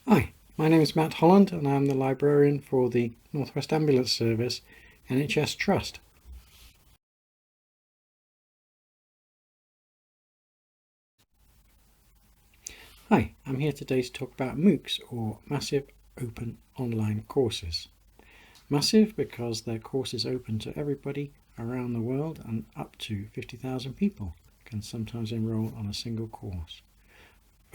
Hi, my name is Matt Holland and I'm the librarian for the North West Ambulance Service NHS Trust. Hi, I'm here today to talk about MOOCs, or Massive Open Online Courses. Massive because their course is open to everybody around the world, and up to 50,000 people can sometimes enrol on a single course.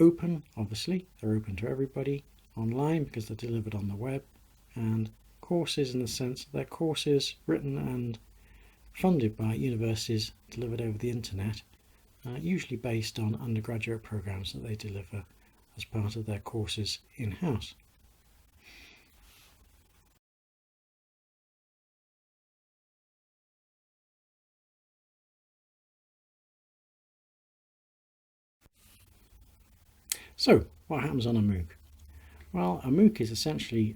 Open, obviously, they're open to everybody. Online because they're delivered on the web, and courses in the sense that they're courses written and funded by universities, delivered over the internet, usually based on undergraduate programs that they deliver as part of their courses in-house. So, what happens on a MOOC? Well, a MOOC is essentially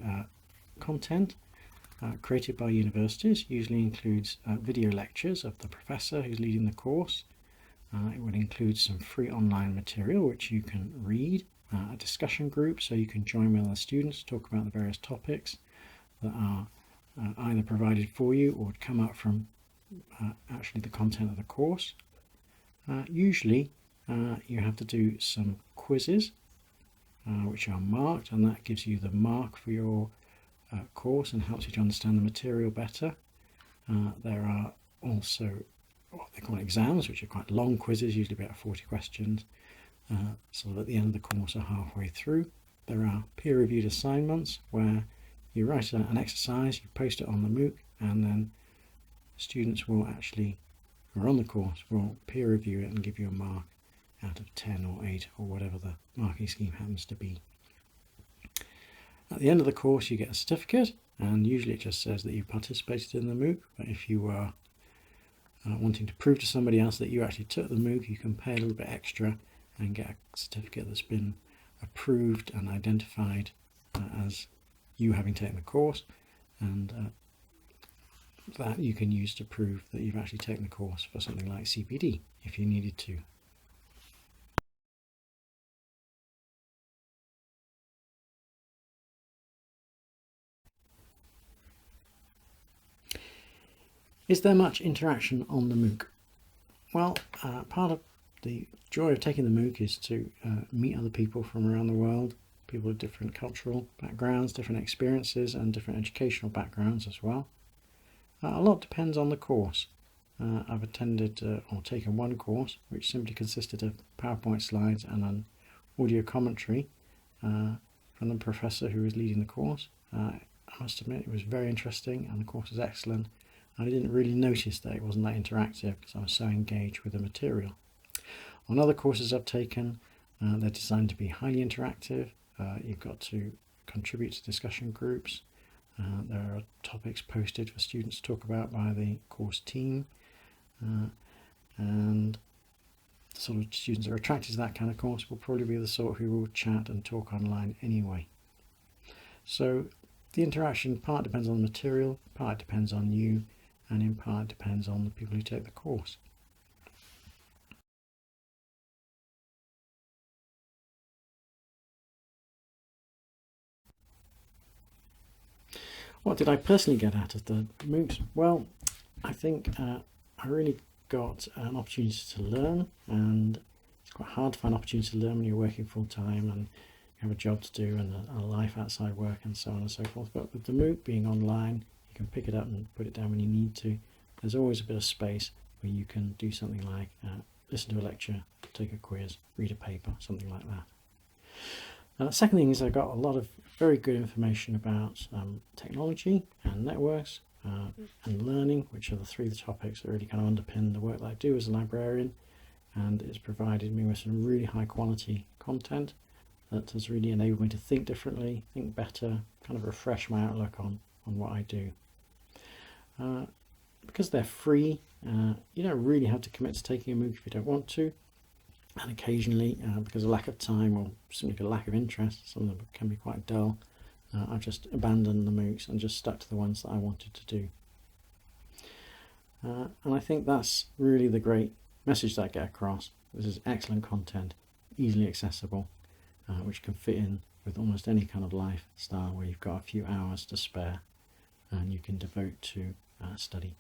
content created by universities, usually includes video lectures of the professor who's leading the course. It would include some free online material which you can read, a discussion group so you can join with other students to talk about the various topics that are either provided for you or would come up from actually the content of the course. Usually you have to do some quizzes which are marked, and that gives you the mark for your course and helps you to understand the material better. There are also what they call exams, which are quite long quizzes, usually about 40 questions, sort of at the end of the course or halfway through. There are peer-reviewed assignments where you write an exercise, you post it on the MOOC, and then students will actually, who are on the course, will peer review it and give you a mark out of 10 or 8 or whatever the marking scheme happens to be. At the end of the course you get a certificate, and usually it just says that you participated in the MOOC, but if you are wanting to prove to somebody else that you actually took the MOOC, you can pay a little bit extra and get a certificate that's been approved and identified as you having taken the course, and that you can use to prove that you've actually taken the course for something like CPD if you needed to. Is there much interaction on the MOOC? Well, part of the joy of taking the MOOC is to meet other people from around the world, people with different cultural backgrounds, different experiences, and different educational backgrounds as well. A lot depends on the course. I've attended or taken one course which simply consisted of PowerPoint slides and an audio commentary from the professor who was leading the course. I must admit it was very interesting and the course was excellent. I didn't really notice that it wasn't that interactive because I was so engaged with the material. On other courses I've taken, they're designed to be highly interactive. You've got to contribute to discussion groups. There are topics posted for students to talk about by the course team, and the sort of students that are attracted to that kind of course will probably be the sort who will chat and talk online anyway. So the interaction part depends on the material, part depends on you, and in part depends on the people who take the course. What did I personally get out of the MOOCs? Well, I think I really got an opportunity to learn, and it's quite hard to find opportunities to learn when you're working full time and you have a job to do and a life outside work and so on and so forth. But with the MOOC being online, you can pick it up and put it down when you need to. There's always a bit of space where you can do something like listen to a lecture, take a quiz, read a paper, something like that. The second thing is I got a lot of very good information about technology and networks and learning, which are the three topics that really kind of underpin the work that I do as a librarian, and it's provided me with some really high quality content that has really enabled me to think differently, think better, kind of refresh my outlook on what I do. Because they're free, you don't really have to commit to taking a MOOC if you don't want to. And occasionally, because of lack of time or simply a lack of interest, some of them can be quite dull, I've just abandoned the MOOCs and just stuck to the ones that I wanted to do. And I think that's really the great message that I get across. This is excellent content, easily accessible, which can fit in with almost any kind of lifestyle where you've got a few hours to spare and you can devote to study.